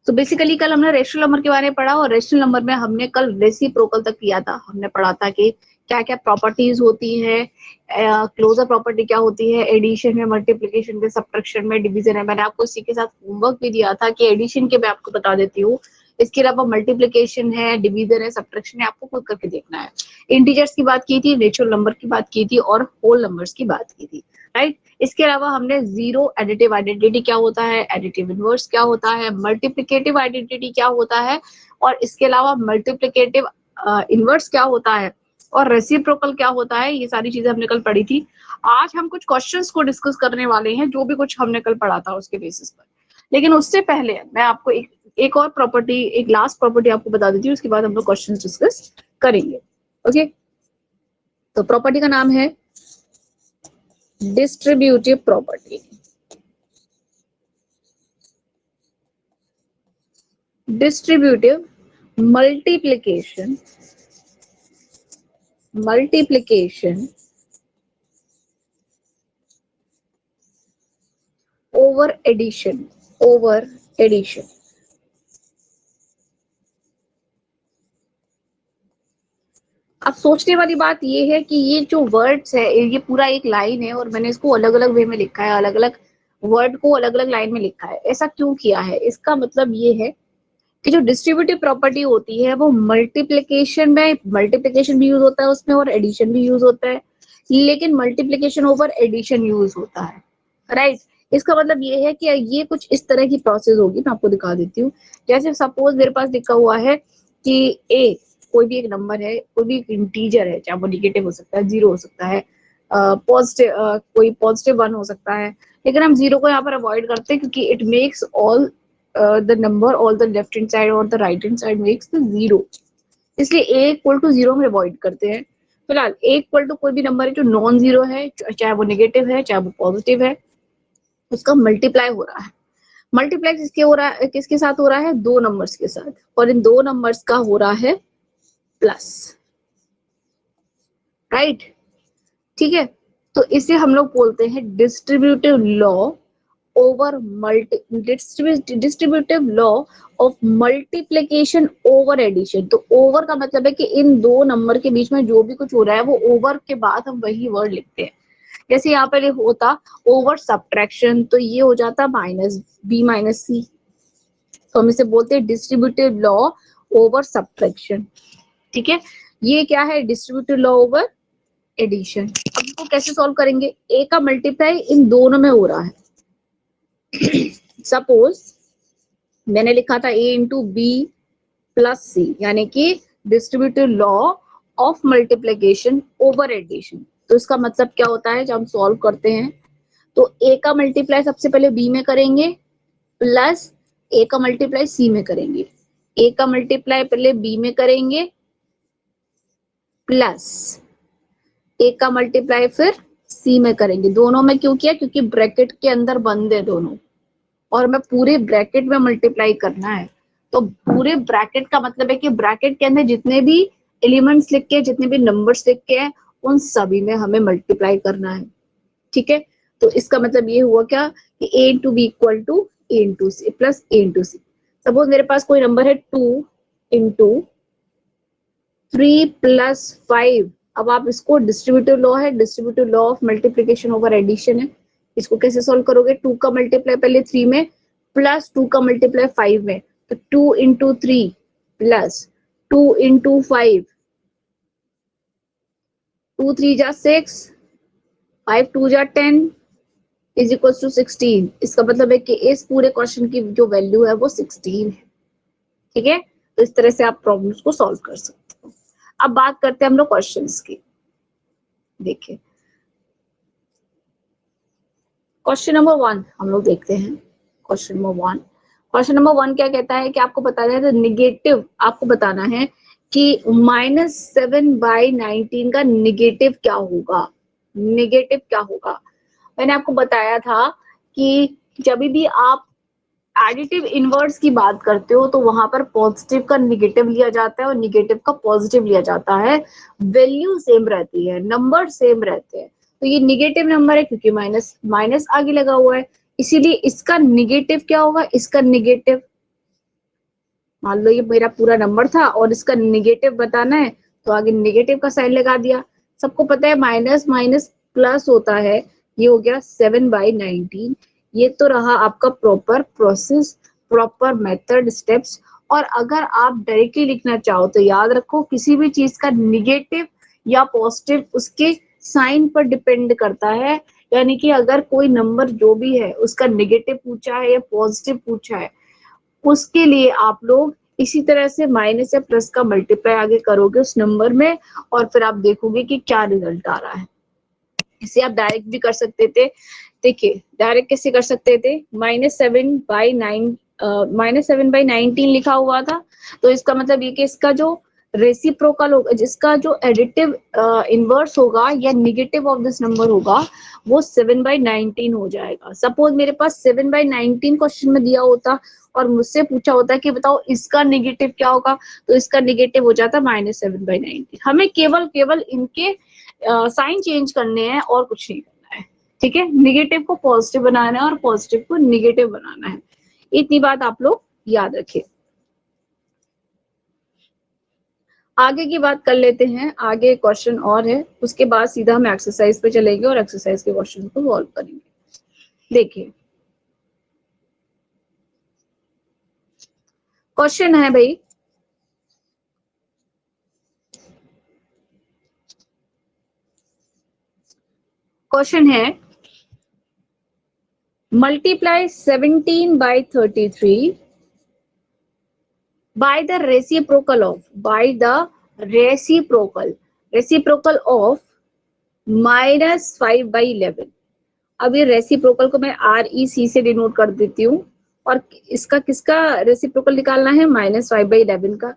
तो बेसिकली कल हमने रेशनल नंबर के बारे में पढ़ा और रेशनल नंबर में हमने कल रेसिप्रोकल तक किया था। हमने पढ़ा था कि क्या क्या प्रॉपर्टीज होती है, क्लोजर प्रॉपर्टी क्या होती है, एडिशन में, मल्टीप्लिकेशन में, सब्ट्रैक्शन में, डिवीजन है। मैंने आपको इसी के साथ होमवर्क भी दिया था कि एडिशन के मैं आपको बता देती हूँ, इसके अलावा मल्टीप्लिकेशन है, डिवीजन है, सब्ट्रैक्शन है, आपको खुद करके देखना है। इंटीजर्स की बात की थी, नेचुरल नंबर की बात की थी और होल नंबर्स की बात की थी, राइट। इसके अलावा हमने जीरो एडिटिव आइडेंटिटी क्या होता है, एडिटिव इनवर्स क्या होता है, मल्टीप्लिकेटिव आइडेंटिटी क्या होता है, और इसके अलावा मल्टीप्लिकेटिव इनवर्स क्या होता है, और रेसिप्रोकल क्या होता है, ये सारी चीजें हमने कल पढ़ी थी। आज हम कुछ क्वेश्चंस को डिस्कस करने वाले हैं, जो भी कुछ हमने कल पढ़ा था उसके बेसिस पर। लेकिन उससे पहले मैं आपको एक और प्रॉपर्टी, एक लास्ट प्रॉपर्टी आपको बता देती हूँ, उसके बाद हम लोग क्वेश्चन डिस्कस करेंगे। ओके, तो प्रॉपर्टी का नाम है distributive property. Distributive multiplication over addition अब सोचने वाली बात ये है कि ये जो वर्ड्स है, ये पूरा एक लाइन है और मैंने इसको अलग अलग वे में लिखा है, अलग अलग वर्ड को अलग अलग लाइन में लिखा है। ऐसा क्यों किया है? इसका मतलब ये है कि जो डिस्ट्रीब्यूटिव प्रॉपर्टी होती है वो मल्टीप्लिकेशन में, मल्टीप्लिकेशन भी यूज होता है उसमें और एडिशन भी यूज होता है, लेकिन मल्टीप्लिकेशन ओवर एडिशन यूज होता है, राइट। इसका मतलब ये है कि ये कुछ इस तरह की प्रोसेस होगी, मैं आपको दिखा देती हूँ। जैसे सपोज मेरे पास लिखा हुआ है कि ए कोई भी एक नंबर है, कोई भी एक इंटीजर है, चाहे वो निगेटिव हो सकता है, जीरो हो सकता है, पॉजिटिव कोई पॉजिटिव वन हो सकता है, लेकिन हम जीरो को यहाँ पर अवॉइड करते हैं क्योंकि it makes all the number all the left hand side और the right hand side makes the zero, इसलिए a इक्वल टू जीरो हम अवॉइड करते हैं। फिलहाल a इक्वल टू कोई भी नंबर है जो नॉन जीरो है, चाहे वो नेगेटिव है चाहे वो पॉजिटिव है, उसका मल्टीप्लाई हो रहा है। मल्टीप्लाई किसके हो रहा है, किसके साथ हो रहा है? दो नंबर्स के साथ, और इन दो नंबर्स का हो रहा है प्लस, राइट। ठीक है, तो इसे हम लोग बोलते हैं distributive law over distributive law of multiplication over addition. तो ओवर का मतलब है कि इन दो नंबर के बीच में जो भी कुछ हो रहा है वो ओवर के बाद हम वही वर्ड लिखते हैं। जैसे यहाँ पर होता ओवर सब्ट्रैक्शन, तो ये हो जाता माइनस बी माइनस सी, तो हम इसे बोलते हैं डिस्ट्रीब्यूटिव लॉ ओवर सब्ट्रैक्शन। ठीक है, ये क्या है? Distributive law over addition. अब इसको कैसे सॉल्व करेंगे? ए का मल्टीप्लाई इन दोनों में हो रहा है। सपोज मैंने लिखा था a into B plus C, यानी कि distributive law of multiplication over addition. तो इसका मतलब क्या होता है? जब हम सॉल्व करते हैं तो a का मल्टीप्लाई सबसे पहले b में करेंगे, प्लस a का मल्टीप्लाई c में करेंगे, a का मल्टीप्लाई पहले b में करेंगे, प्लस a का मल्टीप्लाई फिर c में करेंगे। दोनों में क्यों किया? क्योंकि ब्रैकेट के अंदर बंद है दोनों, और मैं पूरे ब्रैकेट में मल्टीप्लाई करना है। तो पूरे ब्रैकेट का मतलब है कि ब्रैकेट के अंदर जितने भी एलिमेंट्स लिख के, जितने भी नंबर्स लिख के हैं, उन सभी में हमें मल्टीप्लाई करना है। ठीक है, तो इसका मतलब ये हुआ क्या कि a into B equal to a into C plus a into C. Suppose मेरे पास कोई नंबर है 2 इंटू 3 प्लस 5। अब आप इसको डिस्ट्रीब्यूटिव लॉ है, distributive law of multiplication over addition है। इसको कैसे सॉल्व करोगे? 2 का मल्टीप्लाई पहले 3 में, प्लस 2 का मल्टीप्लाई 5 में, तो 2 इंटू 3 प्लस 2 इंटू 5, 2 3 जा 6, 5 2 जा 10 इज इक्वल टू 16। इसका मतलब है कि इस पूरे क्वेश्चन की जो वैल्यू है वो 16 है। ठीक है, तो इस तरह से आप प्रॉब्लम्स को सॉल्व कर सकते हो। अब बात करते हैं हम लोग क्वेश्चंस की। देखिए क्वेश्चन नंबर 1 हम लोग देखते हैं। क्वेश्चन नंबर 1 क्या कहता है कि आपको बताना है, तो निगेटिव आपको बताना है कि -7/19 का निगेटिव क्या होगा। निगेटिव क्या होगा? मैंने आपको बताया था कि जब भी आप एडिटिव इनवर्स की बात करते हो तो वहां पर पॉजिटिव का निगेटिव लिया जाता है और निगेटिव का पॉजिटिव लिया जाता है। वैल्यू सेम रहती है, नंबर सेम रहते हैं। तो ये निगेटिव नंबर है क्योंकि माइनस माइनस आगे लगा हुआ है, इसीलिए इसका निगेटिव क्या होगा? इसका निगेटिव मान लो ये मेरा पूरा नंबर था और इसका निगेटिव बताना है तो आगे निगेटिव का साइन लगा दिया। सबको पता है माइनस माइनस प्लस होता है, ये हो गया 7/19। ये तो रहा आपका proper process, proper method, steps. और अगर आप डायरेक्टली लिखना चाहो तो याद रखो किसी भी चीज का निगेटिव या पॉजिटिव उसके साइन पर डिपेंड करता है। यानी कि अगर कोई नंबर जो भी है उसका निगेटिव पूछा है या पॉजिटिव पूछा है, उसके लिए आप लोग इसी तरह से माइनस या प्लस का मल्टीप्लाई आगे करोगे उस नंबर में, और फिर आप देखोगे कि क्या रिजल्ट आ रहा है। इसे आप डायरेक्ट भी कर सकते थे। देखिए डायरेक्ट कैसे कर सकते थे, -7/19 लिखा हुआ था, तो इसका मतलब ये कि इसका जो रेसिप्रोकल होगा, जिसका जो एडिटिव इनवर्स होगा या निगेटिव ऑफ दिस नंबर होगा, वो 7/19 हो जाएगा। सपोज मेरे पास 7/19 क्वेश्चन में दिया होता और मुझसे पूछा होता कि बताओ इसका निगेटिव क्या होगा, तो इसका निगेटिव हो जाता -7/19। हमें केवल केवल इनके साइन चेंज करने हैं और कुछ नहीं करना है। ठीक है, निगेटिव को पॉजिटिव बनाना है और पॉजिटिव को निगेटिव बनाना है। इतनी बात आप लोग याद रखें। आगे की बात कर लेते हैं। आगे क्वेश्चन और है, उसके बाद सीधा हम एक्सरसाइज पे चलेंगे और एक्सरसाइज के क्वेश्चन को सॉल्व करेंगे। देखिए क्वेश्चन है भाई, क्वेश्चन है multiply 17/33 by the reciprocal of of -5/11। अब ये रेसिप्रोकल को मैं REC से डिनोट कर देती हूँ, और इसका किसका रेसिप्रोकल निकालना है, -5/11 का।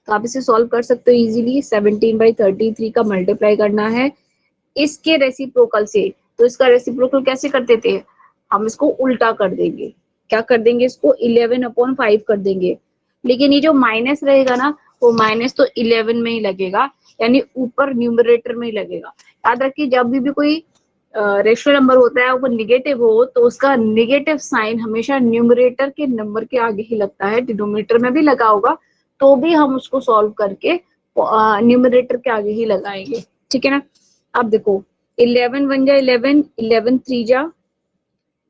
तो आप इसे सॉल्व कर सकते हो इजीली। 17/33 का मल्टीप्लाई करना है इसके रेसिप्रोकल से। तो इसका रेसिप्रोकल कैसे करते थे, हम इसको उल्टा कर देंगे। क्या कर देंगे, इसको 11/5 कर देंगे। लेकिन ये जो माइनस रहेगा ना, वो माइनस तो 11 में ही लगेगा, यानी ऊपर न्यूमरेटर में ही लगेगा। याद रखिए जब भी कोई रेशनल नंबर होता है वो निगेटिव हो तो उसका निगेटिव साइन हमेशा न्यूमरेटर के नंबर के आगे ही लगता है। डिनोमिनेटर में भी लगा होगा तो भी हम उसको सॉल्व करके न्यूमरेटर के आगे ही लगाएंगे। ठीक है ना। अब देखो 11 1 जा 11, 11 3 जा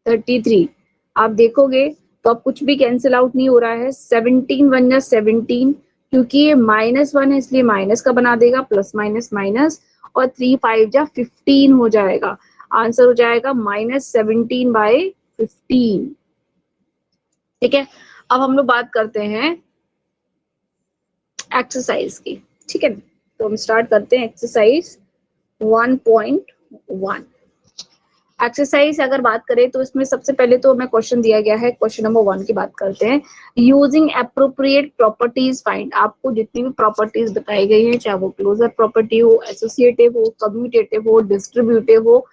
33। आप देखोगे तो अब कुछ भी कैंसिल आउट नहीं हो रहा है। 17 1 जा 17, क्योंकि ये -1 है इसलिए माइनस का बना देगा, प्लस माइनस माइनस, और 3 5 जा 15 हो जाएगा। आंसर हो जाएगा -17/15। ठीक है, अब हम लोग बात करते हैं एक्सरसाइज की। ठीक है, तो हम स्टार्ट करते हैं एक्सरसाइज 1.1। एक्सरसाइज अगर बात करें तो इसमें सबसे पहले तो हमें क्वेश्चन दिया गया है। क्वेश्चन नंबर 1 की बात करते हैं। Using appropriate properties find. आपको जितनी भी प्रॉपर्टीज बताई गई है, चाहे वो क्लोजर प्रॉपर्टी हो, एसोसिएटिव हो, कम्यूटेटिव हो, डिस्ट्रीब्यूटिव हो,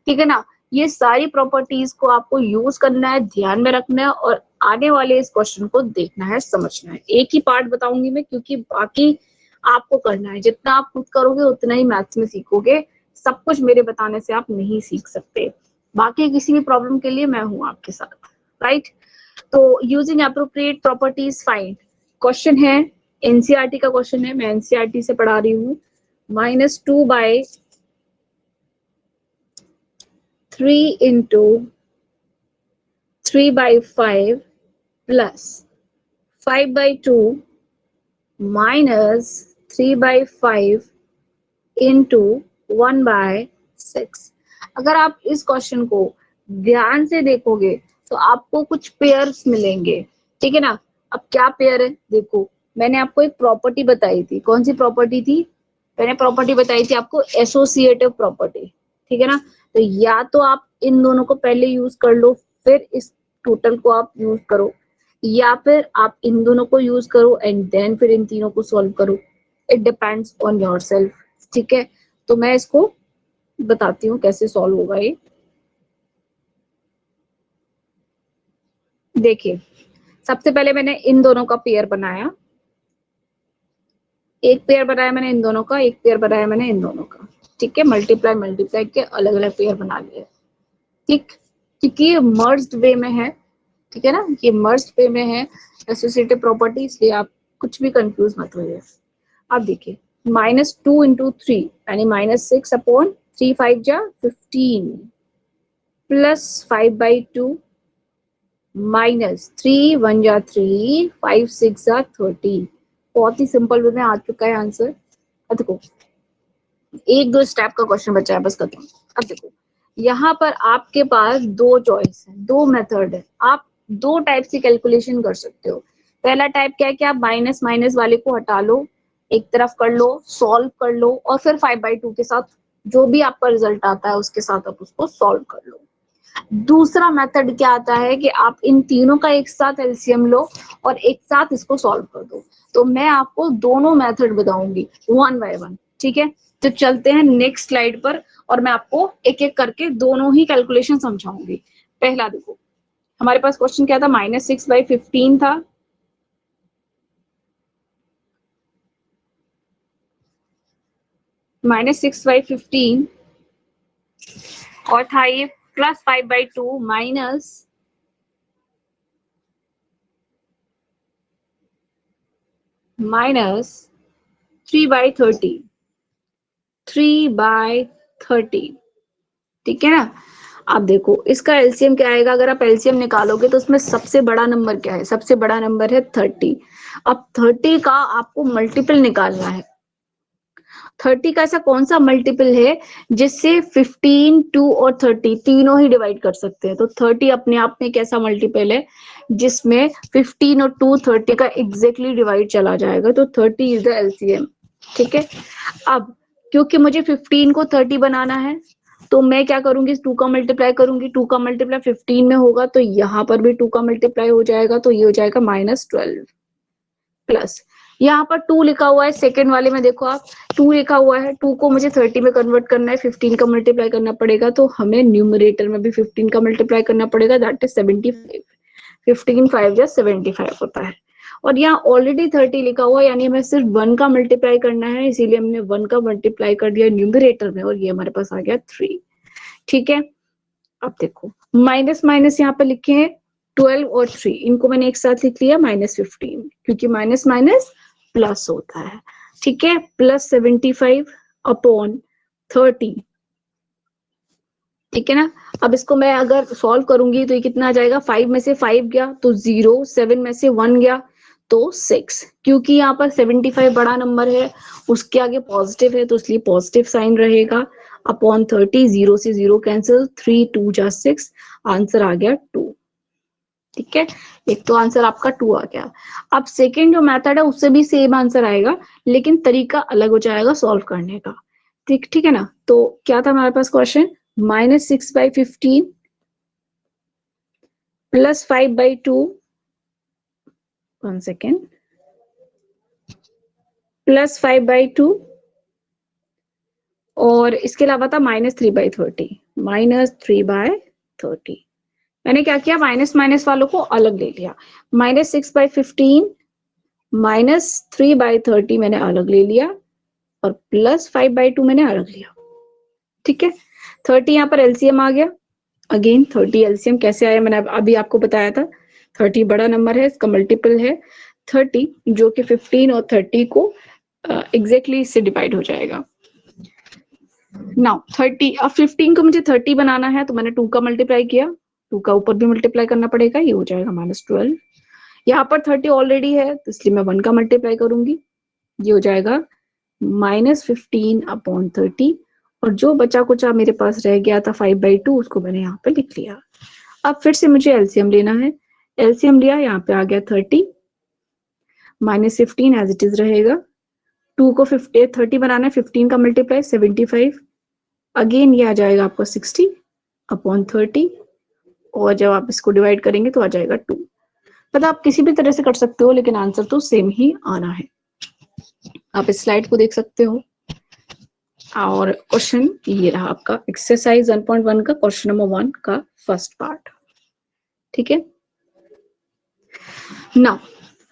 ठीक है ना, ये सारी प्रॉपर्टीज को आपको यूज करना है, ध्यान में रखना है, और आने वाले इस क्वेश्चन को देखना है, समझना है। एक ही पार्ट बताऊंगी मैं, क्योंकि बाकी आपको करना है। जितना आप खुद करोगे उतना ही मैथ्स में सीखोगे। सब कुछ मेरे बताने से आप नहीं सीख सकते। बाकी किसी भी प्रॉब्लम के लिए मैं हूं आपके साथ, राइट। तो using appropriate properties find, question है एनसीईआरटी का क्वेश्चन है, मैं एनसीईआरटी से पढ़ा रही हूँ। -2/3 into 3/5 plus 5/2 minus 3/5 into 1/6। अगर आप इस क्वेश्चन को ध्यान से देखोगे तो आपको कुछ पेयर्स मिलेंगे। ठीक है ना। अब क्या पेयर है, देखो मैंने आपको एक प्रॉपर्टी बताई थी। कौन सी प्रॉपर्टी थी, मैंने प्रॉपर्टी बताई थी आपको एसोसिएटिव प्रॉपर्टी। ठीक है ना। तो या तो आप इन दोनों को पहले यूज कर लो, फिर इस टोटल को आप यूज करो, या फिर आप इन दोनों को यूज करो एंड देन फिर इन तीनों को सॉल्व करो। It depends on yourself. ठीक है, तो मैं इसको बताती हूँ कैसे सॉल्व होगा ये। देखिए सबसे पहले मैंने इन दोनों का पेयर बनाया, एक पेयर बनाया मैंने इन दोनों का, एक पेयर बनाया मैंने इन दोनों का। ठीक है, मल्टीप्लाई मल्टीप्लाई के अलग अलग पेयर बना लिए। ठीक, क्योंकि ये मर्ज्ड वे में है। ठीक है ना, ये मर्ज्ड वे में है एसोसिएटिव प्रॉपर्टी, इसलिए आप कुछ भी कंफ्यूज मत होइए। अब देखिए -2 × 3 यानी -6 अपॉन 3 5 जा 15 प्लस 5/2 -3 1 जा 3 5 6 जा 30। बहुत ही सिंपल वे में आ चुका है आंसर। अब देखो एक दो स्टेप का क्वेश्चन बचा है बस खत्म। अब देखो यहाँ पर आपके पास दो चॉइस है, दो मेथड है, आप दो टाइप से कैलकुलेशन कर सकते हो। पहला टाइप क्या है कि आप माइनस माइनस वाले को हटा लो, एक तरफ कर लो, सॉल्व कर लो और फिर 5/2 के साथ जो भी आपका रिजल्ट आता है उसके साथ आप उसको सॉल्व कर लो। दूसरा मेथड क्या आता है कि आप इन तीनों का एक साथ एलसीएम लो और एक साथ इसको सॉल्व कर दो। तो मैं आपको दोनों मेथड बताऊंगी वन बाय वन, ठीक है। तो चलते हैं नेक्स्ट स्लाइड पर और मैं आपको एक एक करके दोनों ही कैलकुलेशन समझाऊंगी। पहला देखो हमारे पास क्वेश्चन क्या था, -6/15 था, -6/15 और था ये प्लस 5/2 माइनस 3/30 3/30, ठीक है ना। अब देखो इसका एलसीएम क्या आएगा, अगर आप एलसीएम निकालोगे तो उसमें सबसे बड़ा नंबर क्या है, सबसे बड़ा नंबर है 30। अब 30 का आपको मल्टीपल निकालना है। 30 का ऐसा कौन सा मल्टीपल है जिससे 15 2 और 30 तीनों ही डिवाइड कर सकते हैं। तो 30 अपने आप में एक ऐसा मल्टीपल है जिसमें 15 और 2 30 का एग्जैक्टली डिवाइड चला जाएगा। तो 30 इज द एलसीएम, ठीक है। अब क्योंकि मुझे 15 को 30 बनाना है तो मैं क्या करूंगी, 2 का मल्टीप्लाई करूंगी, 2 का मल्टीप्लाई 15 में होगा तो यहाँ पर भी 2 का मल्टीप्लाई हो जाएगा, तो ये हो जाएगा -12 प्लस यहाँ पर 2 लिखा हुआ है सेकंड वाले में, देखो आप 2 लिखा हुआ है, 2 को मुझे 30 में कन्वर्ट करना है, 15 का मल्टीप्लाई करना पड़ेगा, तो हमें न्यूमरेटर में भी 15 का मल्टीप्लाई करना पड़ेगा, दैट इज 75। 15 5 जा 75 होता है। और यहाँ ऑलरेडी 30 लिखा हुआ है यानी हमें सिर्फ 1 का मल्टीप्लाई करना है, इसीलिए हमने 1 का मल्टीप्लाई कर दिया न्यूमरेटर में और ये हमारे पास आ गया 3, ठीक है। अब देखो माइनस माइनस यहाँ पे लिखे हैं 12 और 3, इनको मैंने एक साथ लिख लिया -15, क्योंकि माइनस माइनस प्लस होता है, ठीक है। प्लस 75 अपॉन 30, ठीक है ना। अब इसको मैं अगर सॉल्व करूंगी तो ये कितना आ जाएगा, 5 में से 5 गया तो 0, 7 में से 1 गया तो 6, क्योंकि यहाँ पर 75 बड़ा नंबर है, उसके आगे पॉजिटिव है तो इसलिए पॉजिटिव साइन रहेगा। अपॉन 30, 0 से 0 कैंसिल, 3 2 जा 6, आंसर आ गया 2, ठीक है। एक तो आंसर आपका 2 आ गया। अब सेकेंड जो मेथड है उससे भी सेम आंसर आएगा लेकिन तरीका अलग हो जाएगा सॉल्व करने का, ठीक ठीक है ना। तो क्या था हमारे पास क्वेश्चन, -6/15 प्लस 5/2, 1 सेकेंड, प्लस 5/2 और इसके अलावा था -3/30, -3/30। मैंने क्या किया, माइनस माइनस वालों को अलग ले लिया, -6/15 -3/30 मैंने अलग ले लिया और प्लस 5/2 मैंने अलग लिया, ठीक है। 30 यहाँ पर एलसीएम आ गया, अगेन 30 एलसीएम कैसे आया मैंने अभी आपको बताया था। 30 बड़ा नंबर है, इसका मल्टीपल है 30 जो कि 15 और 30 को एग्जैक्टली इससे डिवाइड हो जाएगा। नाउ 30, अब 15 को मुझे 30 बनाना है तो मैंने 2 का मल्टीप्लाई किया, 2 का ऊपर भी मल्टीप्लाई करना पड़ेगा, ये हो जाएगा -12। यहाँ पर 30 ऑलरेडी है तो इसलिए मैं 1 का मल्टीप्लाई करूंगी, ये हो जाएगा -15 अपॉन 30 और जो बचा कुचा मेरे पास रह गया था 5/2 उसको मैंने यहाँ पे लिख लिया। अब फिर से मुझे एलसीएम लेना है, एलसीएम लिया, यहाँ पे आ गया 30 -15 एज इट इज रहेगा, 2 को 30 बनाना है, 15 का मल्टीप्लाई 75, अगेन ये आ जाएगा आपका 60 अपॉन 30 और जब आप इसको डिवाइड करेंगे तो आ जाएगा 2। मतलब आप किसी भी तरह से कर सकते हो लेकिन आंसर तो सेम ही आना है। आप इस स्लाइड को देख सकते हो और क्वेश्चन ये रहा आपका एक्सरसाइज 1.1 का क्वेश्चन नंबर 1 का फर्स्ट पार्ट, ठीक है। नाउ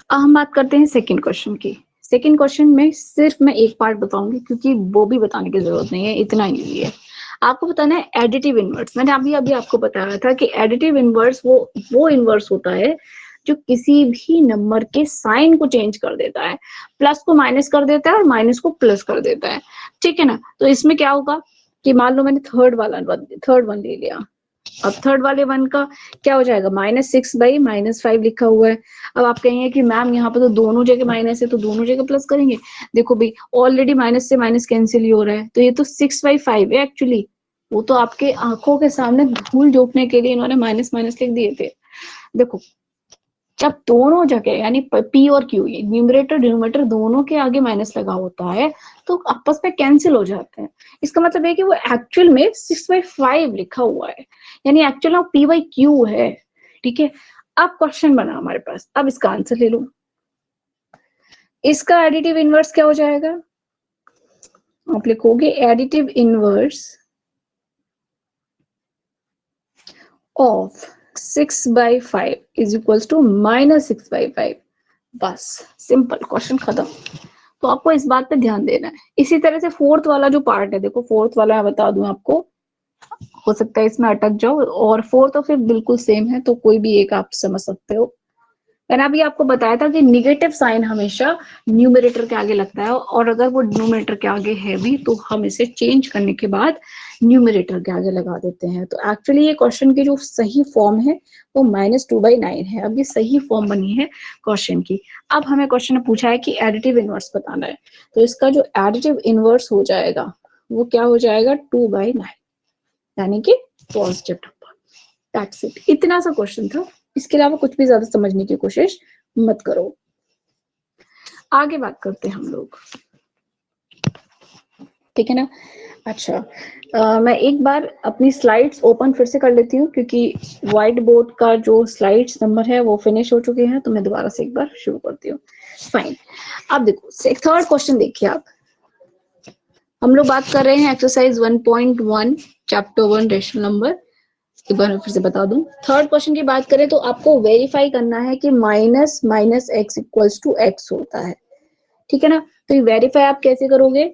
हम बात करते हैं सेकंड क्वेश्चन की। सेकंड क्वेश्चन में सिर्फ मैं एक पार्ट बताऊंगी क्योंकि वो भी बताने की जरूरत नहीं है, इतना ही है। आपको बताना है एडिटिव इनवर्स। मैंने अभी आपको बताया था कि एडिटिव इनवर्स वो इनवर्स होता है जो किसी भी नंबर के साइन को चेंज कर देता है, प्लस को माइनस कर देता है और माइनस को प्लस कर देता है, ठीक है ना। तो इसमें क्या होगा कि मान लो मैंने थर्ड वन ले लिया, अब थर्ड वाले वन का क्या हो जाएगा, -6/-5 लिखा हुआ है। अब आप कहेंगे कि मैम यहाँ पे तो दोनों जगह माइनस है, तो दोनों जगह प्लस करेंगे। देखो भाई ऑलरेडी माइनस से माइनस कैंसिल ही हो रहा है, तो ये तो 6/5 है एक्चुअली। वो तो आपके आंखों के सामने धूल झोंकने के लिए इन्होंने माइनस माइनस लिख दिए थे। देखो जब दोनों जगह यानी पी और क्यू, न्यूमरेटर डिनोमिनेटर दोनों के आगे माइनस लगा होता है तो आपस में कैंसिल हो जाते हैं। इसका मतलब है कि वो एक्चुअल में 6/5 लिखा हुआ है, यानी एक्चुअल में p/q है, ठीक है। अब क्वेश्चन बना हमारे पास, अब इसका आंसर ले लो। इसका एडिटिव इनवर्स क्या हो जाएगा, आप लिखोगे additive inverse of 6/5 is equals to -6/5। बस सिंपल, क्वेश्चन खत्म। तो आपको इस बात पे ध्यान देना है। इसी तरह से फोर्थ वाला जो पार्ट है, देखो फोर्थ वाला मैं बता दूं आपको, हो सकता है इसमें अटक जाओ, और फोर्थ और फिफ्थ बिल्कुल सेम है, तो कोई भी एक आप समझ सकते हो। मैंने अभी आपको बताया था कि निगेटिव साइन हमेशा न्यूमरेटर के आगे लगता है, और अगर वो न्यूमरेटर के आगे है भी तो हम इसे चेंज करने के बाद न्यूमरेटर के आगे लगा देते हैं। तो एक्चुअली ये क्वेश्चन की जो सही फॉर्म है वो -2/9 है। अब ये सही फॉर्म बनी है क्वेश्चन की। अब हमें क्वेश्चन में पूछा है कि एडिटिव इनवर्स बताना है, तो इसका जो एडिटिव इनवर्स हो जाएगा वो क्या हो जाएगा, 2/9, यानी कि पॉजिटिव नंबर। दैट्स इट, इतना सा क्वेश्चन था, इसके अलावा कुछ भी ज्यादा समझने की कोशिश मत करो। आगे बात करते हैं हम लोग, ठीक है ना। अच्छा मैं एक बार अपनी स्लाइड्स ओपन फिर से कर लेती हूँ, क्योंकि व्हाइट बोर्ड का जो स्लाइड्स नंबर है वो फिनिश हो चुके हैं, तो मैं दोबारा से एक बार शुरू करती हूँ। फाइन, अब देखो थर्ड क्वेश्चन देखिए आप। हम लोग बात कर रहे हैं एक्सरसाइज 1.1 चैप्टर 1 रेशनल नंबर। एक बार मैं फिर से बता दूं, थर्ड क्वेश्चन की बात करें तो आपको वेरीफाई करना है कि minus minus X equals to X होता है, ठीक है ना। तो ये वेरीफाई आप कैसे करोगे,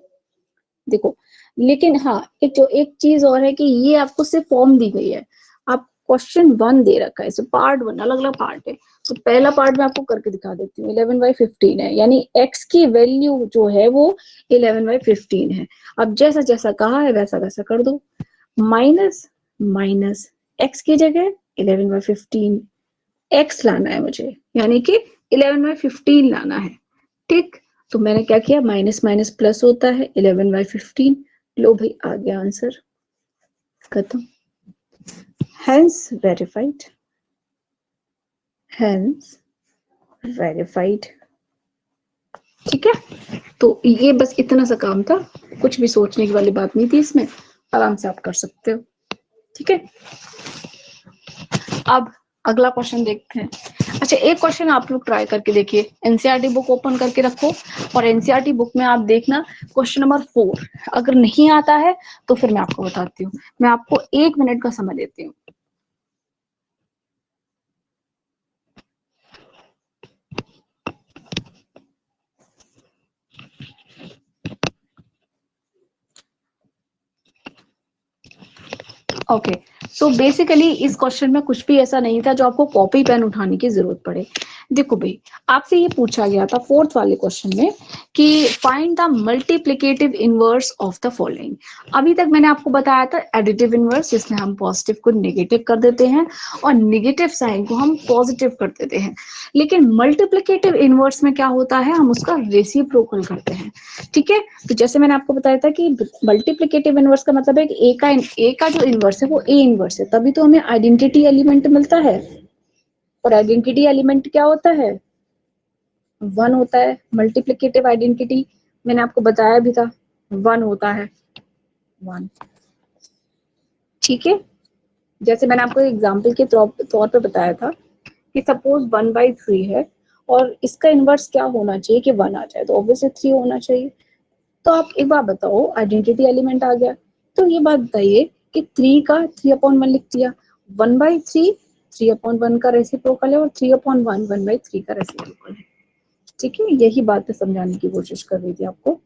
देखो, लेकिन हाँ एक चीज और है कि ये आपको सिर्फ फॉर्म दी गई है। आप क्वेश्चन 1 दे रखा है, इसे पार्ट 1 अलग अलग पार्ट है। तो पहला पार्ट मैं आपको करके दिखा देती हूँ। 11/15 है, यानी x की वैल्यू जो है वो 11/15 है। अब जैसा जैसा कहा है वैसा वैसा कर दो। माइनस माइनस x की जगह 11/15 x लाना है मुझे, यानी कि 11/15 लाना है, ठीक। तो मैंने क्या किया, माइनस माइनस प्लस होता है 11/15। लो भाई आ गया आंसर, खत्म। हेंस वेरीफाइड, हेंस वेरीफाइड, ठीक है। तो ये बस इतना सा काम था, कुछ भी सोचने की वाली बात नहीं थी इसमें, आराम से आप कर सकते हो, ठीक है। अब अगला क्वेश्चन देखते हैं। अच्छा एक क्वेश्चन आप लोग ट्राई करके देखिए, एनसीईआरटी बुक ओपन करके रखो और एनसीईआरटी बुक में आप देखना क्वेश्चन नंबर 4। अगर नहीं आता है तो फिर मैं आपको बताती हूँ। मैं आपको 1 मिनट का समय देती हूँ। ओके, सो बेसिकली इस क्वेश्चन में कुछ भी ऐसा नहीं था जो आपको कॉपी पेन उठाने की जरूरत पड़े। देखो भाई आपसे ये पूछा गया था फोर्थ वाले क्वेश्चन में कि find the multiplicative inverse of the following. अभी तक मैंने आपको बताया था एडिटिव इनवर्स, जिसमें हम पॉजिटिव को नेगेटिव कर देते हैं और नेगेटिव साइन को हम पॉजिटिव कर देते हैं। लेकिन मल्टीप्लिकेटिव इनवर्स में क्या होता है, हम उसका रेसिप्रोकल करते हैं, ठीक है। तो जैसे मैंने आपको बताया था कि मल्टीप्लिकेटिव इनवर्स का मतलब है कि ए का जो इनवर्स है वो ए इनवर्स है, तभी तो हमें आइडेंटिटी एलिमेंट मिलता है। और आइडेंटिटी एलिमेंट क्या होता है, 1 होता है। मल्टीप्लिकेटिव आइडेंटिटी मैंने आपको बताया भी था, 1 होता है, 1, ठीक है। जैसे मैंने आपको एग्जाम्पल के तौर पे बताया था कि सपोज 1/3 है और इसका इनवर्स क्या होना चाहिए कि 1 आ जाए, तो ऑब्वियसली 3 होना चाहिए। तो आप एक बात बताओ, आइडेंटिटी एलिमेंट आ गया, तो ये बात बताइए कि 3 का 3/1 लिख दिया, 1/3 3/1 का रेसिप्रोकल है और 3/1 1/3 का रेसिप्रोकल है, ठीक है। यही बात समझाने की कोशिश कर रही थी आपको।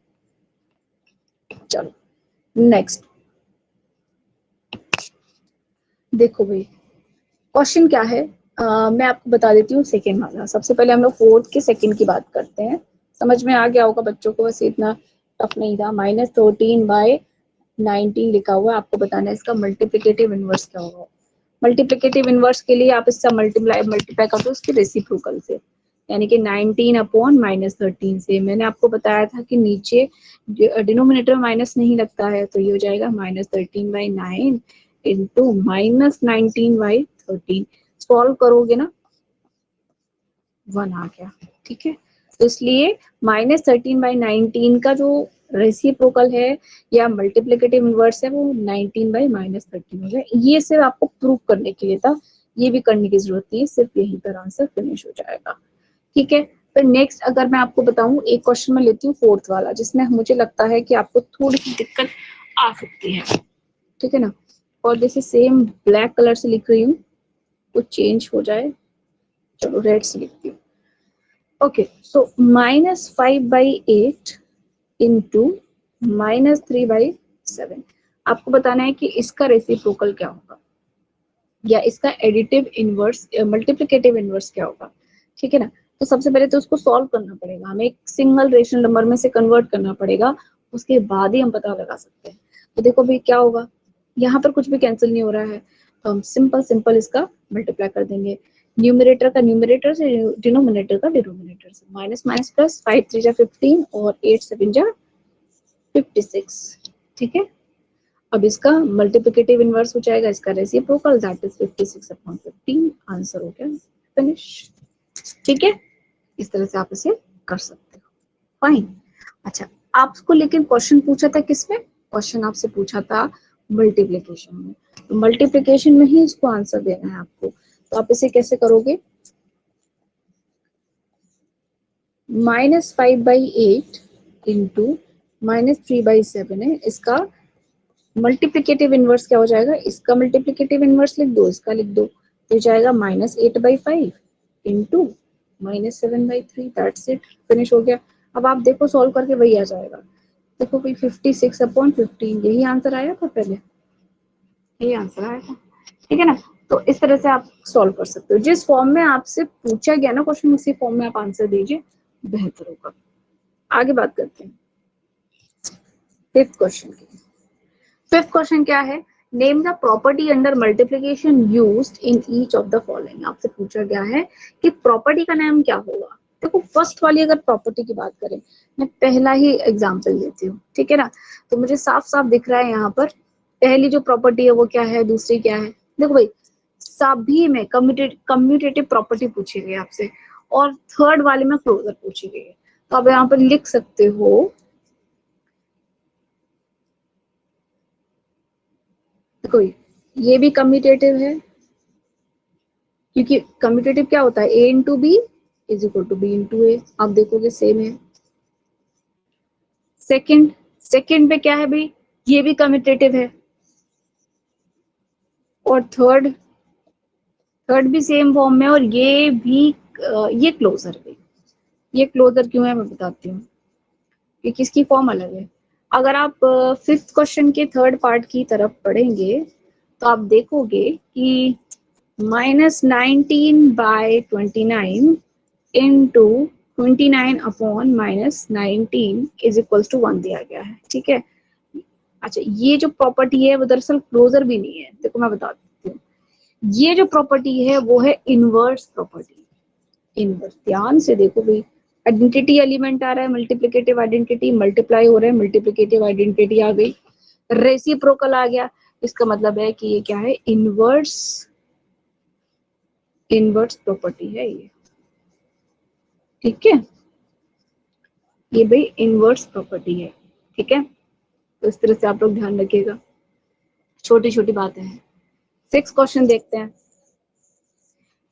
चलो नेक्स्ट देखो भाई, क्वेश्चन क्या है, मैं आपको बता देती हूँ सेकेंड वाला। सबसे पहले हम लोग फोर्थ के सेकेंड की बात करते हैं। समझ में आ गया होगा बच्चों को, वैसे इतना टफ नहीं था। -13/19 लिखा हुआ है, आपको बताना है इसका मल्टीप्लिकेटिव इनवर्स क्या होगा। मल्टीप्लिकेटिव इनवर्स के लिए आप इसका मल्टीप्लाई कर दो उसके रेसिप्रोकल से, यानी कि 19/-13 से। मैंने आपको बताया था कि नीचे डिनोमिनेटर में माइनस नहीं लगता है, तो ये हो जाएगा -13/9 इंटू -19/13। सॉल्व करोगे ना 1 आ गया, ठीक है। तो इसलिए -13/19 का जो रेसिप्रोकल है या मल्टीप्लिकेटिव इनवर्स है वो 19/-13 हो गया। ये सिर्फ आपको प्रूव करने के लिए था, ये भी करने की जरूरत नहीं है, सिर्फ यहीं पर आंसर फिनिश हो जाएगा, ठीक है। फिर नेक्स्ट अगर मैं आपको बताऊं, एक क्वेश्चन मैं लेती हूँ फोर्थ वाला, जिसमें मुझे लगता है कि आपको थोड़ी सी दिक्कत आ सकती है, ठीक है ना। और जैसे सेम ब्लैक कलर से लिख रही हूँ, कुछ चेंज हो जाए, चलो रेड से लिखती हूँ। ओके, सो -5/8 इंटू -3/7। आपको बताना है कि इसका रेसिप्रोकल क्या होगा या इसका एडिटिव इनवर्स मल्टीप्लिकेटिव इनवर्स क्या होगा, ठीक है ना। तो सबसे पहले तो उसको सॉल्व करना पड़ेगा, हमें एक सिंगल रेशनल नंबर में से कन्वर्ट करना पड़ेगा, उसके बाद ही हम पता लगा सकते हैं। तो देखो भाई क्या होगा, यहाँ पर कुछ भी कैंसिल नहीं हो रहा है, तो हम सिंपल इसका मल्टीप्लाई कर देंगे। न्यूमरेटर का न्यूमरेटर से, डिनोमिनेटर का डिनोमिनेटर से। माइनस माइनस प्लस, 5 3 जा 15 और 8 7 जा 56, ठीक है। अब इसका मल्टीप्लिकेटिव इनवर्स हो जाएगा इसका रेसिप्रोकल, दैट इज 56/15। आंसर हो गया, फिनिश, ठीक है। इस तरह से आप इसे कर सकते हो, फाइन। अच्छा, आपको लेकिन क्वेश्चन पूछा था किसमें, क्वेश्चन आपसे पूछा था मल्टीप्लिकेशन में। तो मल्टीप्लिकेशन में ही इसको आंसर देना है आपको। तो आप इसे कैसे करोगे, -5/8 इंटू -3/7 है, इसका मल्टीप्लिकेटिव इनवर्स क्या हो जाएगा, इसका मल्टीप्लिकेटिव इनवर्स लिख दो, इसका लिख दो, तो हो जाएगा -8/5 इंटू -7/3, दैट्स इट, फिनिश हो गया। अब आप देखो सॉल्व करके वही आ जाएगा, देखो कोई 56/15, यही आंसर आया था पहले, यही आंसर आया था, ठीक है ना। तो इस तरह से आप सॉल्व कर सकते हो, जिस फॉर्म में आपसे पूछा गया ना क्वेश्चन, उसी फॉर्म में आप आंसर दीजिए, बेहतर होगा। आगे बात करते हैं फिफ्थ क्वेश्चन की। फिफ्थ क्वेश्चन क्या है, name the property under multiplication used in each of the following. आपसे पूछा गया है कि प्रॉपर्टी का नाम क्या होगा। देखो फर्स्ट वाली अगर प्रॉपर्टी की बात करें, मैं पहला ही एग्जांपल देती हूँ, ठीक है ना। तो मुझे साफ साफ दिख रहा है यहाँ पर पहली जो प्रॉपर्टी है वो क्या है, दूसरी क्या है। देखो भाई सभी में कम्यूटेटिव प्रॉपर्टी पूछी गई आपसे, और थर्ड वाले में क्लोजर पूछी गई है। तो आप यहाँ पर लिख सकते हो, देखो ये भी कम्यूटेटिव है, क्योंकि कम्यूटेटिव क्या होता है, A into B is equal to B into A. आप देखोगे सेम है। सेकंड सेकंड पे क्या है भाई, ये भी कम्यूटेटिव है। और थर्ड थर्ड भी सेम फॉर्म में, और ये भी ये क्लोजर भी। ये क्लोजर क्यों है मैं बताती हूँ, कि किसकी फॉर्म अलग है। अगर आप फिफ्थ क्वेश्चन के थर्ड पार्ट की तरफ पढ़ेंगे तो आप देखोगे कि -19/29 इंटू 29/-19 इज इक्वल्स टू 1 दिया गया है, ठीक है। अच्छा, ये जो प्रॉपर्टी है वो दरअसल क्लोजर भी नहीं है, देखो मैं बता देती हूँ। ये जो प्रॉपर्टी है वो है इनवर्स प्रॉपर्टी। इनवर्स, ध्यान से देखो भाई, आइडेंटिटी एलिमेंट आ रहा है, मल्टीप्लिकेटिव आइडेंटिटी, मल्टीप्लाई हो रहा है, मल्टीप्लिकेटिव आइडेंटिटी आ गई, रेसिप्रोकल आ गया। इसका मतलब है कि ये क्या है, इनवर्स प्रॉपर्टी है ये, ठीक है। ये भाई इनवर्स प्रॉपर्टी है, ठीक है। तो इस तरह से आप लोग ध्यान रखिएगा, छोटी छोटी बातें हैं। सिक्स क्वेश्चन देखते हैं।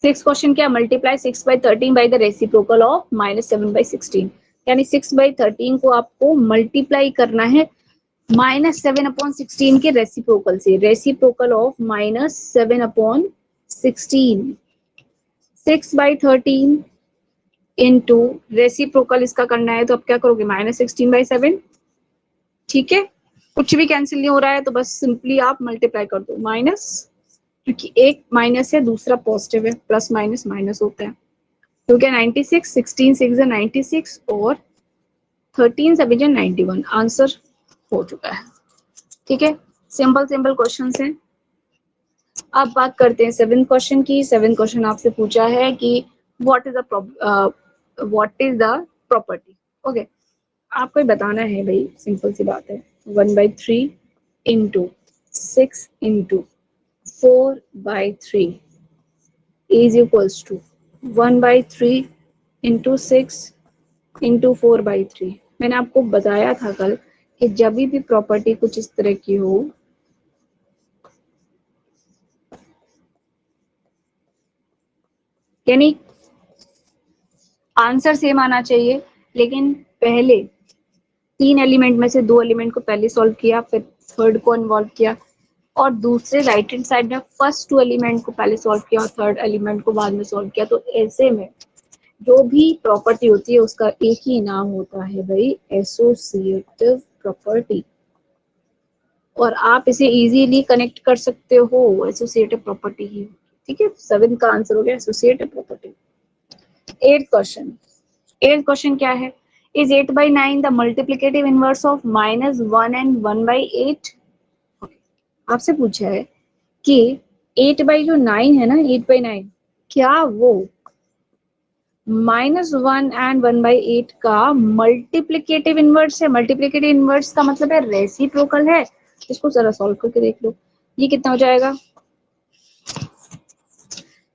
सिक्स क्वेश्चन क्या, multiply 6/13 by the reciprocal of -7/16। यानी 6/13 को आपको मल्टीप्लाई करना है -7/16 के रेसिप्रोकल से। रेसिप्रोकल ऑफ -7/16, 6/13 इंटू रेसिप्रोकल इसका करना है, तो आप क्या करोगे, -16/7, ठीक है। कुछ भी कैंसिल नहीं हो रहा है, तो बस सिंपली आप मल्टीप्लाई कर दो, क्योंकि एक माइनस है दूसरा पॉजिटिव है, प्लस माइनस माइनस होता है। तो क्या 96, 16 6 96 और 13 7 91, आंसर हो चुका है। ठीक है, सिंपल सिंपल क्वेश्चन हैं। अब बात करते हैं 7th क्वेश्चन की। 7th क्वेश्चन आपसे पूछा है कि what is the property. Okay, आपको बताना है भाई, सिंपल सी बात है। 1/3 into 6 into 4/3 is equals to 1/3 into 6 into 4/3। मैंने आपको बताया था कल कि जब भी प्रॉपर्टी कुछ इस तरह की हो, यानी आंसर सेम आना चाहिए, लेकिन पहले 3 एलिमेंट में से 2 एलिमेंट को पहले सॉल्व किया, फिर थर्ड को इन्वॉल्व किया, और दूसरे राइट हैंड साइड में फर्स्ट 2 एलिमेंट को पहले सॉल्व किया और थर्ड एलिमेंट को बाद में सॉल्व किया। तो ऐसे में जो भी प्रॉपर्टी होती है उसका एक ही नाम होता है भाई, एसोसिएटिव प्रॉपर्टी। और आप इसे इजीली कनेक्ट कर सकते हो, एसोसिएटिव प्रॉपर्टी ही। ठीक है, 7 का आंसर हो गया associative property. 8th question. 8th question क्या है? Is 8/9 the multiplicative inverse of -1 and 1/8? आपसे पूछा है कि 8 बाई जो 9 है ना, 8/9, क्या वो -1 एंड 1/8 का मल्टीप्लिकेटिव इनवर्स है? मल्टीप्लिकेटिव इनवर्स का मतलब है रेसिप्रोकल है। इसको जरा सॉल्व करके देख लो, ये कितना हो जाएगा?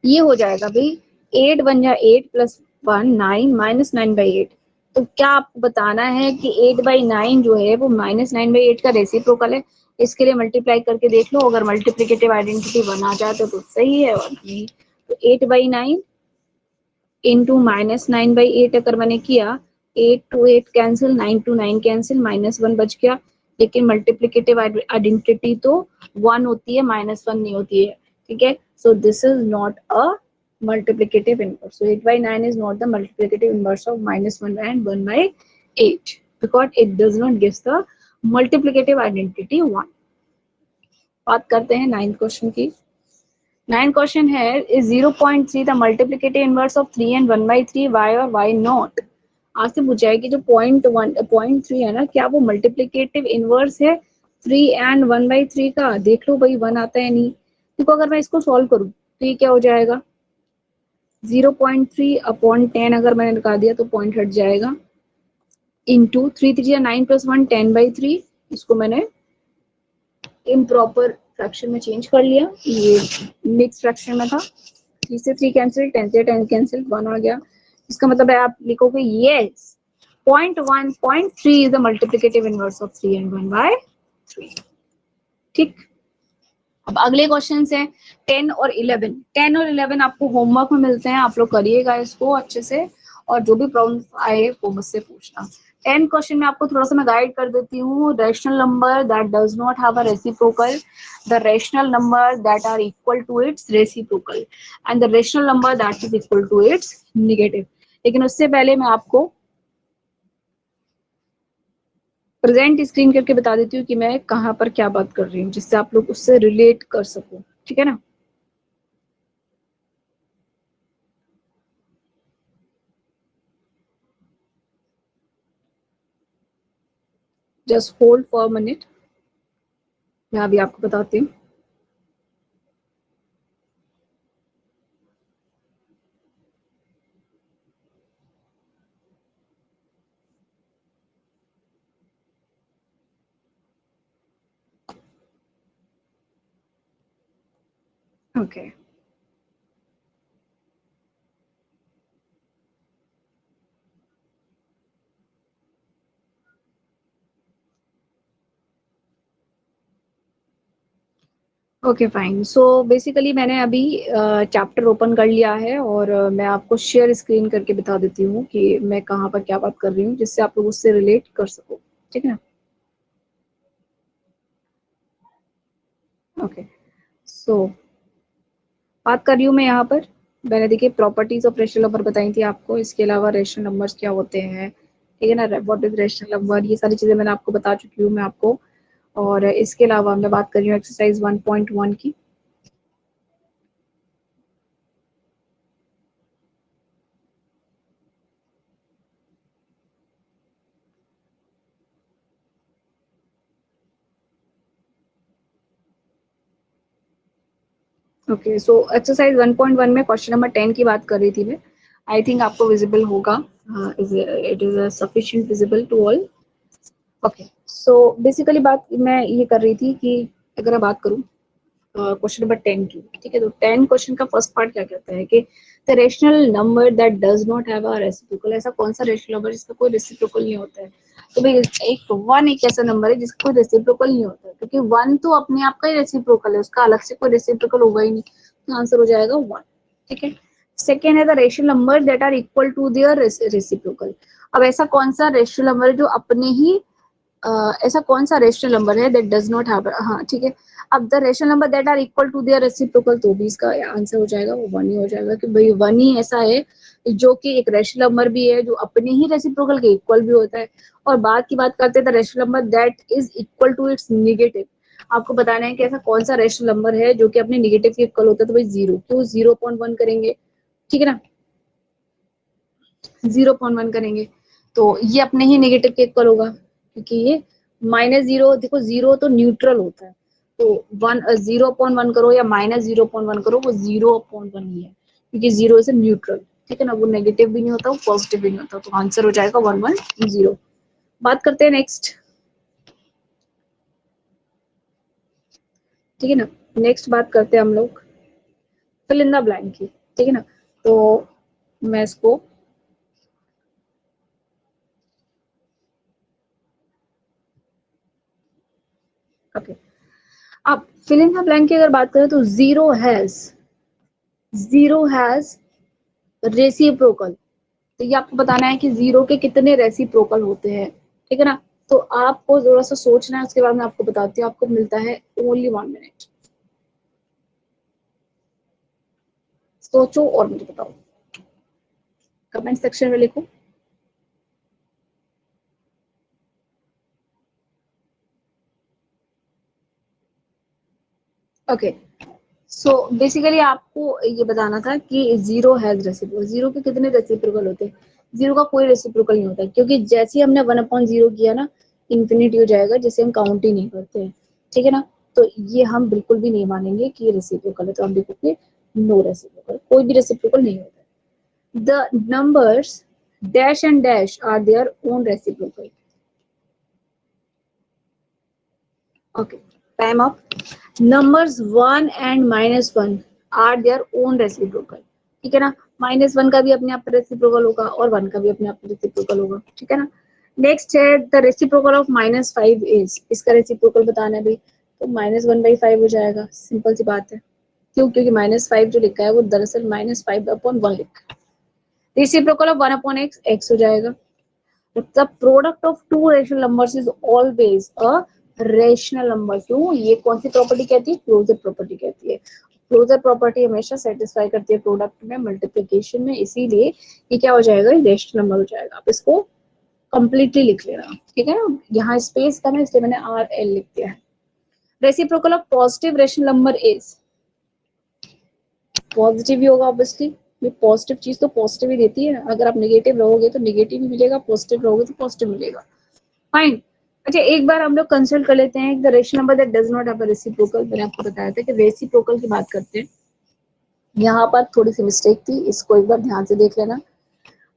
ये हो जाएगा भाई 8 1 जा 8 प्लस 1 9 -9/8। तो क्या आपको बताना है कि 8/9 जो है वो -9/8 का रेसिप्रोकल है? इसके लिए मल्टीप्लाई करके देख लो, अगर मल्टीप्लिकेटिव आइडेंटिटी 1 आ जाए तो सही है, और नहीं तो 8/9 इंटू -9/8 अगर मैंने किया, 8 to 8 कैंसिल, 9 to 9 कैंसिल, -1 बच गया। लेकिन मल्टीप्लिकेटिव आइडेंटिटी तो 1 होती है, -1 नहीं होती है। ठीक है, so this is not a multiplicative inverse. So 8/9 is not the multiplicative inverse of -1 and 1/8 because it does not give the multiplicative identity 1. बात करते हैं 9th क्वेश्चन की। 9th क्वेश्चन है, is 0.3 the multiplicative inverse of 3 and 1/3? why or why not? आपसे पूछा है कि जो 0.3 है ना, क्या वो मल्टीप्लिकेटिव इनवर्स है 3 एंड 1/3 का? देख लो भाई 1 आता है नहीं। देखो, अगर मैं इसको सॉल्व करूं तो ये क्या हो जाएगा? 0.3 अपॉन 10 अगर मैंने लगा दिया तो पॉइंट हट जाएगा, इंटू 3 3 9 प्लस 1 10/3। इसको मैंने इम्प्रॉपर फ्रैक्शन में चेंज कर लिया, ये मिक्स फ्रैक्शन में था। 3 से 3 कैंसिल, 10 से 10 कैंसिल, 1 आ गया। इसका मतलब है आप लिखोगे yes 0.3 is the multiplicative inverse of 3 and 1/3। ठीक, अब अगले क्वेश्चन है 10 और 11। 10 और 11 आपको होमवर्क में मिलते हैं, आप लोग करिएगा इसको अच्छे से, और जो भी प्रॉब्लम आए वो मुझसे पूछना। 10 क्वेश्चन में आपको थोड़ा सा मैं गाइड कर देती हूँ। Rational number that does not have a reciprocal, the rational number that are equal to its reciprocal, and the rational number that is equal to its negative. लेकिन उससे पहले मैं आपको प्रेजेंट स्क्रीन करके बता देती हूँ कि मैं कहाँ पर क्या बात कर रही हूँ, जिससे आप लोग उससे रिलेट कर सको। ठीक है ना? जस्ट होल्ड फॉर मिनट, मैं अभी आपको बताती हूँ। Okay, okay fine. So basically मैंने अभी चैप्टर ओपन कर लिया है, और मैं आपको शेयर स्क्रीन करके बता देती हूँ कि मैं कहाँ पर क्या बात कर रही हूँ, जिससे आप लोग उससे रिलेट कर सको। ठीक है ना? ओके, सो बात कर रही हूँ मैं यहाँ पर। मैंने देखिए प्रॉपर्टीज ऑफ रेशनल नंबर बताई थी आपको, इसके अलावा रेशनल नंबर्स क्या होते हैं, ठीक है ना, व्हाट इज रेशनल नंबर, ये सारी चीजें मैंने आपको बता चुकी हूँ मैं आपको। और इसके अलावा मैं बात कर रही हूँ एक्सरसाइज 1.1 की। ओके, सो एक्सरसाइज 1.1 में क्वेश्चन नंबर 10 की बात कर रही थी मैं। आई थिंक आपको विजिबल होगा, it is sufficient visible to all. Okay, so basically बात मैं ये कर रही थी कि अगर मैं बात करूं क्वेश्चन नंबर 10 की, ठीक है, तो 10 क्वेश्चन का फर्स्ट पार्ट क्या कहता है कि the rational number that does not have a reciprocal, ऐसा कौन सा रेशनल नंबर जिसका कोई रेसिप्रोकल नहीं होता है। तो भाई एक वन एक ऐसा नंबर है जिसका कोई रेसिप्रोकल नहीं होता है, क्योंकि वन तो अपने आप का ही रेसिप्रोकल है, उसका अलग से कोई रेसिप्रोकल होगा ही नहीं, तो आंसर हो जाएगा वन। ठीक है, सेकेंड है the rational number that are equal to their reciprocal. अब ऐसा कौन सा रेशनल नंबर है जो अपने ही ऐसा कौन सा रेशनल नंबर है दैट डज नॉट हैव, हाँ ठीक है। अब the rational number that are equal to their reciprocal, तो भी इसका आंसर हो जाएगा वो वन ही हो जाएगा, कि भाई वन ही ऐसा है जो कि एक रेशनल नंबर भी है जो अपने ही रेसिप्रोकल के इक्वल भी होता है। और बाद की बात करते हैं the rational number that is equal to its negative. आपको बताना है कि ऐसा कौन सा रेशनल नंबर है जो कि अपने नेगेटिव के इक्वल होता है, तो भाई जीरो, क्यों 0.1 करेंगे, ठीक है ना, 0.1 करेंगे तो ये अपने ही नेगेटिव के इक्वल होगा, क्योंकि ये माइनस जीरो, देखो जीरो तो न्यूट्रल होता है, तो 0.1 करो या -0.1 करो वो 0.1 ही है, क्योंकि जीरो इज न्यूट्रल, ठीक है ना, वो नेगेटिव भी नहीं होता, वो पॉजिटिव भी नहीं होता, तो आंसर हो जाएगा 110। बात करते हैं नेक्स्ट, ठीक है ना, नेक्स्ट बात करते हैं हम लोग फिल इन द ब्लैंक की, ठीक है ना। तो मैं इसको ओके, अब फिल इन द ब्लैंक की अगर बात करें तो जीरो हैज रेसिप्रोकल, तो ये आपको बताना है कि जीरो के कितने रेसिप्रोकल होते हैं, ठीक है ना। तो आपको थोड़ा सा सोचना है, उसके बाद मैं आपको बताती हूँ, आपको मिलता है ओनली 1 मिनट, सोचो और मुझे बताओ, कमेंट सेक्शन में लिखो। ओके, सो बेसिकली आपको ये बताना था कि जीरो हैज रेसिप्रोकल, जीरो के कितने रेसिप्रोकल होते हैं। जीरो का कोई रेसिप्रोकल नहीं होता, क्योंकि जैसे ही हमने 1/0 किया ना, इंफिनिटी हो जाएगा, जिसे हम काउंट ही नहीं करते हैं, ठीक है ना। तो ये हम बिल्कुल भी नहीं मानेंगे कि ये रेसिप्रोकल है, तो हम लिखेंगे नो रेसिप्रोकल, कोई भी रेसिप्रोकल नहीं होता। The numbers dash and dash are their own reciprocal. Okay, time up. Numbers 1 and -1 are their own reciprocal, ठीक है ना, -1 का भी अपने आप रेसिप्रोकल होगा और 1 का भी अपने आप रेसिप्रोकल होगा, ठीक है ना। नेक्स्ट है द रेसिप्रोकल ऑफ -5 इज, इसका रेसिप्रोकल बताना है भाई, तो -1/5 हो जाएगा, सिंपल सी बात है। क्यों, क्योंकि -5 जो लिखा है वो दरअसल -5/1 लिखा है। रेसिप्रोकल ऑफ 1/x x हो जाएगा। The product of two rational numbers is always a rational number। क्यों, ये कौन सी प्रॉपर्टी कहती है, क्लोजर प्रॉपर्टी कहती है। क्लोजर प्रॉपर्टी हमेशा सेटिस्फाई करती है प्रोडक्ट में, मल्टीप्लिकेशन में, इसीलिए ये क्या हो जाएगा, रेशनल नंबर हो जाएगा। आप इसको कंप्लीटली लिख लेना, ठीक है ना, यहाँ स्पेस का है इसलिए मैंने RL लिख दिया है। Reciprocal of positive rational number is, positive ही होगा ऑब्वियसली, ये पॉजिटिव चीज तो पॉजिटिव ही देती है, अगर आप नेगेटिव रहोगे तो नेगेटिव ही मिलेगा, पॉजिटिव रहोगे तो पॉजिटिव मिलेगा। फाइन। अच्छा, एक बार हम लोग कंसल्ट कर लेते हैं the rational number that does not have a reciprocal. मैंने आपको बताया था कि रेसिप्रोकल की बात करते हैं, यहाँ पर थोड़ी सी मिस्टेक थी, इसको एक बार ध्यान से देख लेना।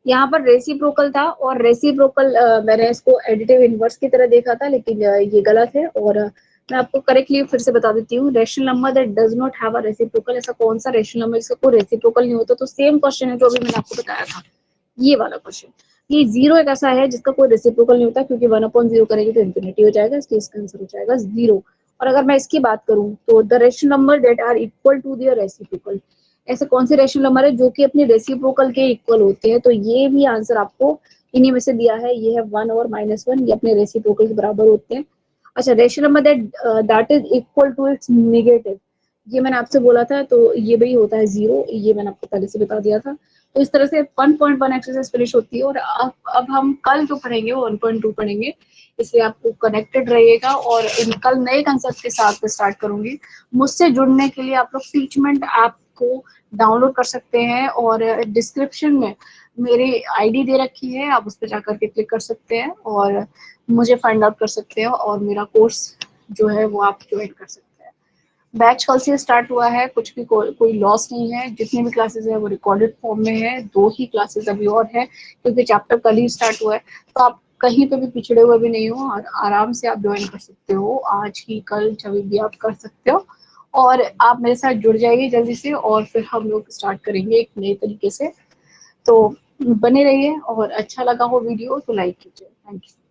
यहाँ पर रेसिप्रोकल था और रेसिप्रोकल मैंने इसको एडिटिव इनवर्स की तरह देखा था, लेकिन ये गलत है, और मैं आपको करेक्टली फिर से बता देती हूँ। Rational number that does not have a reciprocal, ऐसा कौन सा रेशनल नंबर जिसका कोई रेसिप्रोकल नहीं होता, तो सेम क्वेश्चन है जो अभी मैंने आपको बताया था, ये वाला क्वेश्चन। ये जीरो एक ऐसा है जिसका कोई रेसिप्रोकल नहीं होता, क्योंकि 1/0 करेंगे तो इंफिनिटी हो जाएगा, इसलिए इसका आंसर हो जाएगा जीरो। और अगर मैं इसकी बात करूं तो the rational number that are equal to their reciprocal, ऐसे कौन से रेशनल नंबर है जो कि अपने रेसिप्रोकल के इक्वल होते हैं, तो ये भी आंसर आपको इन्हीं में से दिया है, ये है 1 और -1, ये अपने रेसिप्रोकल के बराबर होते हैं। अच्छा, rational number that is equal to its negative, ये मैंने आपसे बोला था, तो ये भी होता है जीरो, ये मैंने आपको पहले से बता दिया था। तो इस तरह से 1.1 एक्सरसाइज फिनिश होती है, और अब हम कल जो पढ़ेंगे वो 1.2 पढ़ेंगे, इसलिए आपको कनेक्टेड रहिएगा, और कल नए कंसेप्ट के साथ स्टार्ट करूंगी। मुझसे जुड़ने के लिए आप लोग टीचमेंट ऐप को डाउनलोड कर सकते हैं, और डिस्क्रिप्शन में मेरी आईडी दे रखी है, आप उस पर जाकर के क्लिक कर सकते हैं और मुझे फाइंड आउट कर सकते हैं, और मेरा कोर्स जो है वो आप ज्वाइन कर सकते हैं। बैच कल से स्टार्ट हुआ है, कुछ भी कोई लॉस नहीं है। जितनी भी क्लासेस है वो रिकॉर्डेड फॉर्म में है। 2 ही क्लासेस अभी और है क्योंकि चैप्टर कल ही स्टार्ट हुआ है। तो आप कहीं पे भी पिछड़े हुए भी नहीं हो और आराम से आप ज्वाइन कर सकते हो। आज ही कल जब भी आप कर सकते हो। और आप मेरे साथ जुड़ जाइए जल्दी से और फिर हम लोग स्टार्ट करेंगे एक नए तरीके से। तो बने रहिए और अच्छा लगा हो वीडियो तो लाइक कीजिए। Thank you.